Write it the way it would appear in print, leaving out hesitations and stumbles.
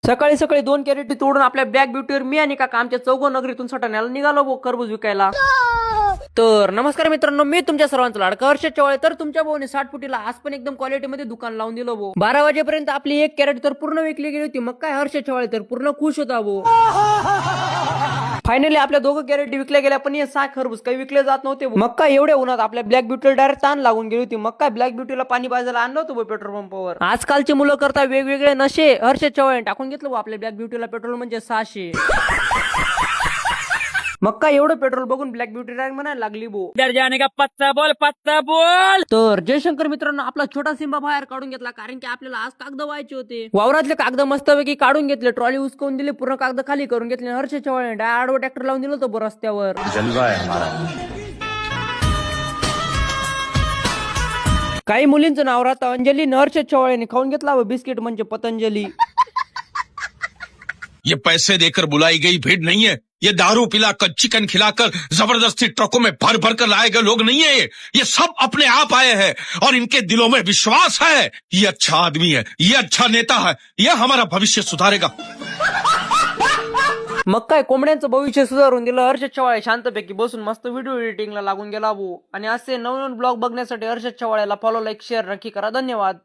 सकाळी सकाळी 2 कॅरेटी तोडून आपल्या बॅग ब्युटीवर मी आणि काका आमच्या चौघ नगरीतून सटाण्याला निघालो खरबूज विकायला. तर नमस्कार मित्रांनो, मी तुमच्या सर्वांचा लाडका हर्षद चव्हाण. तर तुमच्या भाऊने 60 फुटीला आज पण एकदम क्वालिटी मध्ये दुकान लावून दिलं भाऊ. 12 वाजेपर्यंत आपली 1 कॅरेट तर पूर्ण विकली गेली होती. मग काय हर्षद चव्हाण तर पूर्ण खुश होता भाऊ. फायनली आपल्या 2 कॅरेटी विकल्या गेल्या, पण हे 6 खरबूज काही विकले जात नव्हते. मग काय एवढ्या उन्हात आपल्या ब्लॅक ब्युटीला डायरेक्ट ताण लागून गेली होती. मग काय ब्लॅक ब्युटीला पाणी पाजायला आणलं होतं पेट्रोल पंपावर. आजकालची मुलं करता वेगवेगळे नशे. हर्षद चव्हाण टाकून घेतलं आपल्या ब्लॅक ब्युटीला पेट्रोल म्हणजे 600. मग काय एवढं पेट्रोल बघून ब्लॅक ब्युटी डायरेक्ट म्हणायला लागली बो. इधर जाने का पत्ता बोल, पत्ता बोल. तर जयशंकर मित्रांनो आपला छोटा सिंबा बाहेर काढून घेतला, कारण की आपल्याला आज कागद व्हायचे होते. वावरातले कागद मस्तपैकी काढून घेतले, ट्रॉली उचकवून दिली, पूर्ण कागद खाली करून घेतले. हर्षद चव्हाण आडवं ट्रॅक्टर लावून दिलं होतं रस्त्यावर. जलवा है हमारा. काही मुलींचं नाव राहतं अंजली. हर्षद चव्हाण खाऊन घेतला बिस्किट म्हणजे पतंजली. ये पैसे देकर बुलाई गई भीड़ नहीं है, ये दारू पिलाकर चिकन खिलाकर जबरदस्ती ट्रकों में भर भर कर लाए गए लोग नहीं है. ये सब अपने आप आए हैं और इनके दिलों में विश्वास है. ये अच्छा आदमी है, ये अच्छा नेता है, ये हमारा भविष्य सुधारेगा. मग काय कोंबड्यांचं भविष्य सुधारून दिलं. हर्षद चव्हाण शांतपैकी बसून मस्त व्हिडिओ एडिटिंगला लागून गेला भाऊ. आणि असे नवीन ब्लॉग बघण्यासाठी हर्षद चव्हाणला फॉलो, लाईक, शेअर नक्की करा. धन्यवाद.